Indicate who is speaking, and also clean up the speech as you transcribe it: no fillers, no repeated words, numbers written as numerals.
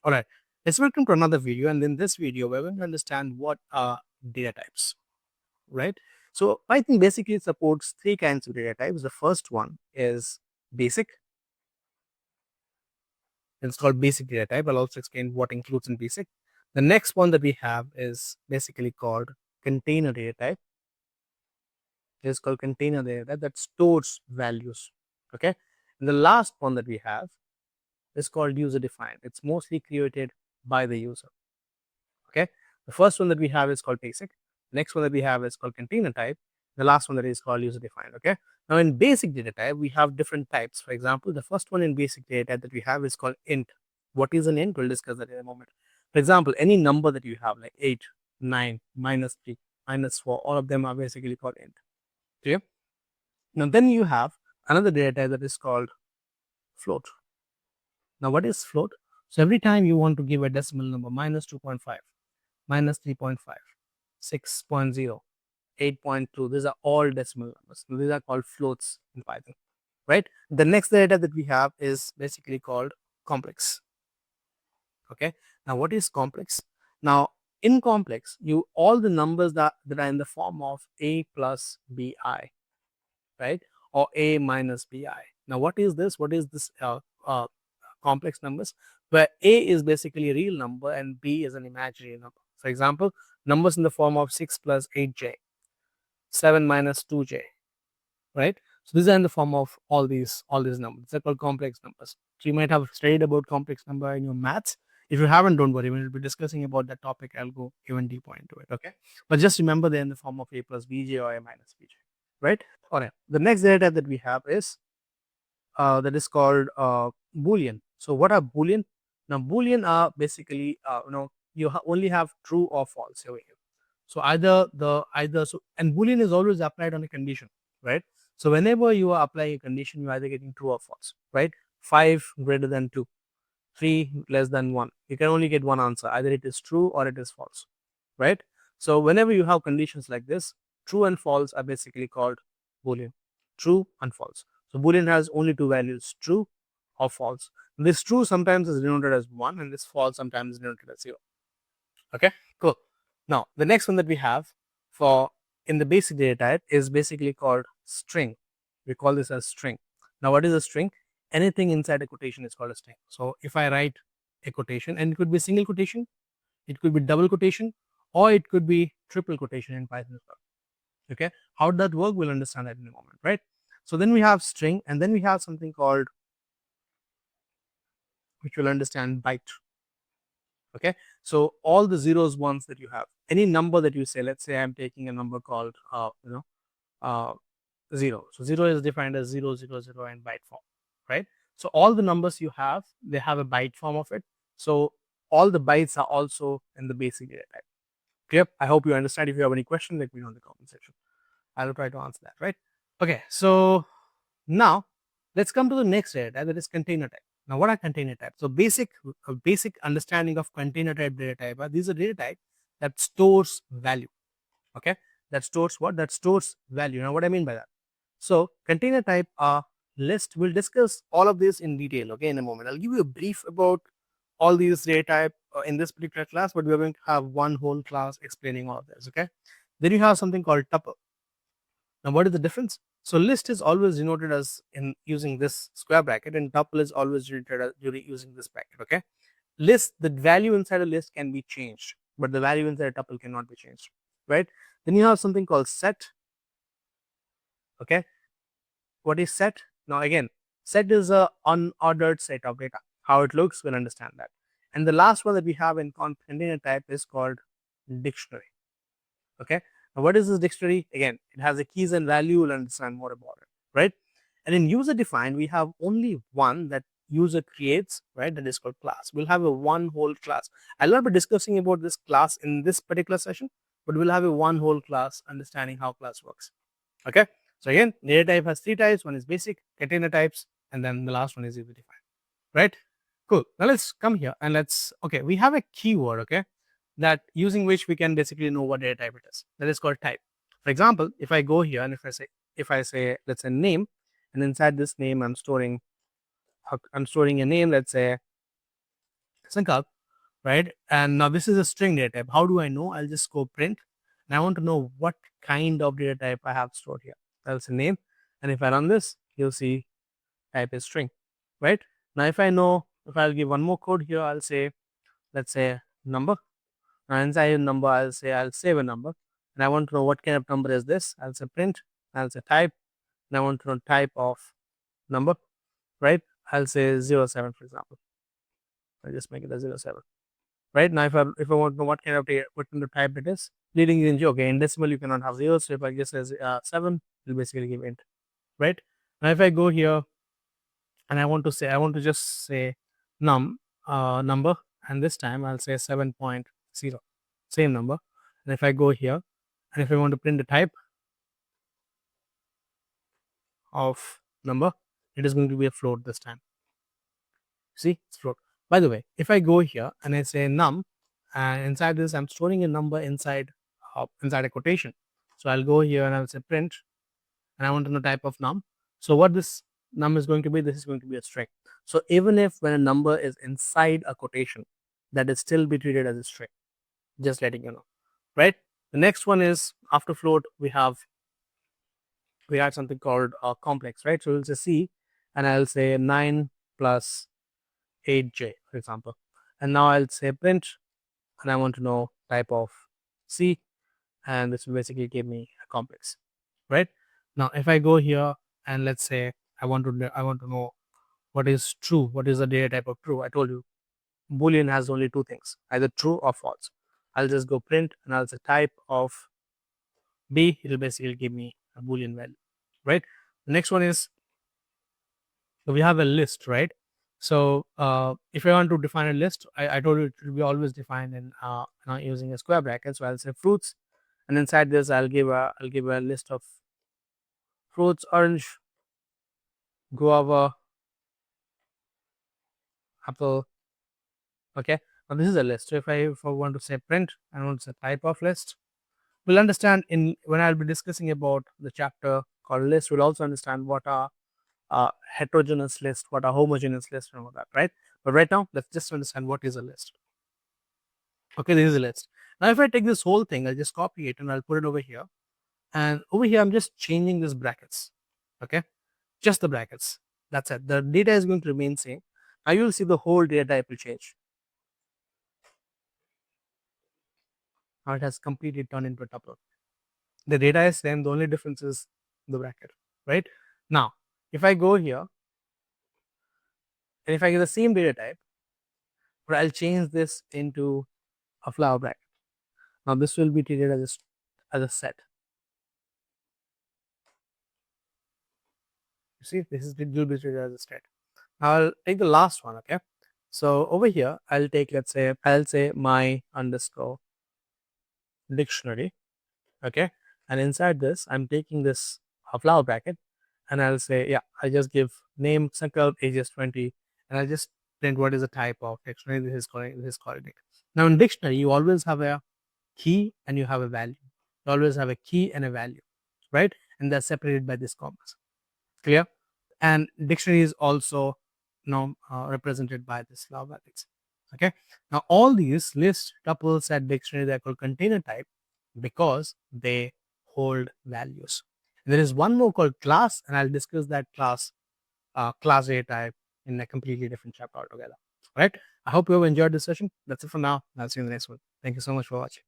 Speaker 1: All right, let's welcome to another video. And in this video, we're going to understand what are data types, right? So Python basically supports three kinds of data types. The first one is basic. It's called basic data type. I'll also explain what includes in basic. The next one that we have is basically called container data type. It's called container data type that stores values. Okay. And the last one that we have is called user defined. It's mostly created by the user. Okay, the first one that we have is called basic. The next one that we have is called container type. The last one that is called user defined. Okay, now in basic data type we have different types. For example, the first one in basic data type that we have is called int. What is an int? We'll discuss that in a moment. For example, any number that you have like 8, 9, -3, -4, all of them are basically called int. Okay, now then you have another data type that is called float. Now what is float? So every time you want to give a decimal number -2.5, -3.5, 6.0, 8.2, these are all decimal numbers. These are called floats in Python, right? The next data that we have is basically called complex. Okay, now what is complex? Now in complex, you all the numbers that are in the form of a plus bi, right, or a minus bi. Now what is this? What is this complex numbers? Where a is basically a real number and b is an imaginary number. For example, numbers in the form of 6 plus 8j, 7 minus 2j, right? So these are in the form of all these numbers. They're called complex numbers. So you might have studied about complex number in your maths. If you haven't, don't worry. When we'll be discussing about that topic, I'll go even deeper into it. Okay, but just remember they're in the form of a plus bj or a minus bj, right? All right. The next data type that we have is that is called boolean. So what are boolean? Now boolean are basically you only have true or false over here. So and boolean is always applied on a condition, right? So whenever you are applying a condition, you're either getting true or false, right? 5 greater than 2, 3 less than 1. You can only get one answer. Either it is true or it is false, right? So whenever you have conditions like this, true and false are basically called boolean. True and false. So boolean has only two values, true or false. This true sometimes is denoted as 1 and this false sometimes is denoted as 0. Okay, cool. Now the next one that we have for in the basic data type is basically called string. We call this as string. Now what is a string? Anything inside a quotation is called a string. So if I write a quotation, and it could be single quotation, it could be double quotation, or it could be triple quotation in Python as well. Okay, how does that work? We'll understand that in a moment, right? So then we have string, and then we have something called, which we'll understand, byte. Okay, so all the zeros, ones that you have, any number that you say, let's say I'm taking a number called 0. So 0 is defined as 0, 0, 0 in byte form, right? So all the numbers you have, they have a byte form of it. So all the bytes are also in the basic data type. Clear? I hope you understand. If you have any question, let me know in the comment section. I'll try to answer that, right? Okay, so now let's come to the next data type, that is container type. Now what are container types? So basic understanding of container type data type are, these are data type that stores value. Okay, that stores what? That stores value. Now what I mean by that? So container type are list. We'll discuss all of this in detail, okay, in a moment. I'll give you a brief about all these data type in this particular class, but we're going to have one whole class explaining all of this. Okay, then you have something called tuple. Now what is the difference? So list is always denoted as in using this square bracket, and tuple is always denoted as using this bracket. Okay, list, the value inside a list can be changed, but the value inside a tuple cannot be changed, right? Then you have something called set. Okay, what is set? Now again, set is a unordered set of data. How it looks, we'll understand that. And the last one that we have in container type is called dictionary. Okay, now what is this dictionary? Again, it has a keys and value. We'll understand more about it, right? And in user defined, we have only one that user creates, right? That is called class. We'll have a one whole class. I'll not be discussing about this class in this particular session, but we'll have a one whole class understanding how class works. Okay, so again, data type has three types. One is basic, container types, and then the last one is user defined, right? Cool. Now let's come here and okay, we have a keyword, okay, that using which we can basically know what data type it is. That is called type. For example, if I go here and if I say let's say name, and inside this name I'm storing a name, let's say Sankalp, right? And now this is a string data type. How do I know? I'll just go print, and I want to know what kind of data type I have stored here. I'll say name, and if I run this, you'll see type is string, right? Now if I know, if I'll give one more code here, I'll say, let's say number, and inside a number, I'll say I'll save a number, and I want to know what kind of number is this. I'll say print, I'll say type, and I want to know type of number, right? I'll say 07, for example. I'll just make it a 07. Right now, if I want to know what kind of what kind of type it is, leading into, okay, in decimal you cannot have zeros. So if I just say 7, it'll basically give int, right? Now if I go here and I want to just say number, and this time I'll say 7.0, same number. And if I go here and if I want to print the type of number, it is going to be a float this time. See, it's float. By the way, if I go here and I say num, and inside this I'm storing a number inside a quotation. So I'll go here and I'll say print, and I want to know type of num. So what this num is going to be, this is going to be a string. So even if when a number is inside a quotation, that is still be treated as a string. Just letting you know, right? The next one is after float, we have something called complex, right? So we'll say C, and I'll say 9 plus 8j, for example. And now I'll say print, and I want to know type of C, and this will basically give me a complex, right? Now if I go here and let's say I want to know what is true, what is the data type of true. I told you Boolean has only two things, either true or false. I'll just go print, and I'll say type of B. It'll basically give me a Boolean value, right? The next one is, so we have a list, right? So if I want to define a list, I told you it will be always defined in using a square bracket. So I'll say fruits, and inside this I'll give a list of fruits: orange, guava, apple. Okay, now this is a list. So if I want to say print, I want to say type of list. We'll understand in when I'll be discussing about the chapter called list. We'll also understand what are heterogeneous list, what are homogeneous list, and all that, right? But right now, let's just understand what is a list. Okay, this is a list. Now, if I take this whole thing, I'll just copy it and I'll put it over here. And over here, I'm just changing these brackets. Okay, just the brackets. That's it. The data is going to remain same. Now you'll see the whole data type will change. Now it has completely turned into a tuple. The data is same. The only difference is the bracket, right? Now, if I go here and if I get the same data type, but I'll change this into a flower bracket. Now this will be treated as a set. You see, this is will be treated as a set. Now I'll take the last one. Okay, so over here I'll take, let's say I'll say my underscore dictionary. Okay, and inside this I'm taking this flower bracket, and I'll say, yeah, I just give name Sankalp, ages 20, and I'll just print what is the type of dictionary. This is called it. Now in dictionary you always have a key and you have a value. You always have a key and a value, right? And they're separated by this commas. Clear? And dictionary is also represented by this flower brackets. Okay. Now all these list, tuples, and dictionary, they're called container type because they hold values. And there is one more called class, and I'll discuss that class data type in a completely different chapter altogether. All right. I hope you have enjoyed this session. That's it for now. I'll see you in the next one. Thank you so much for watching.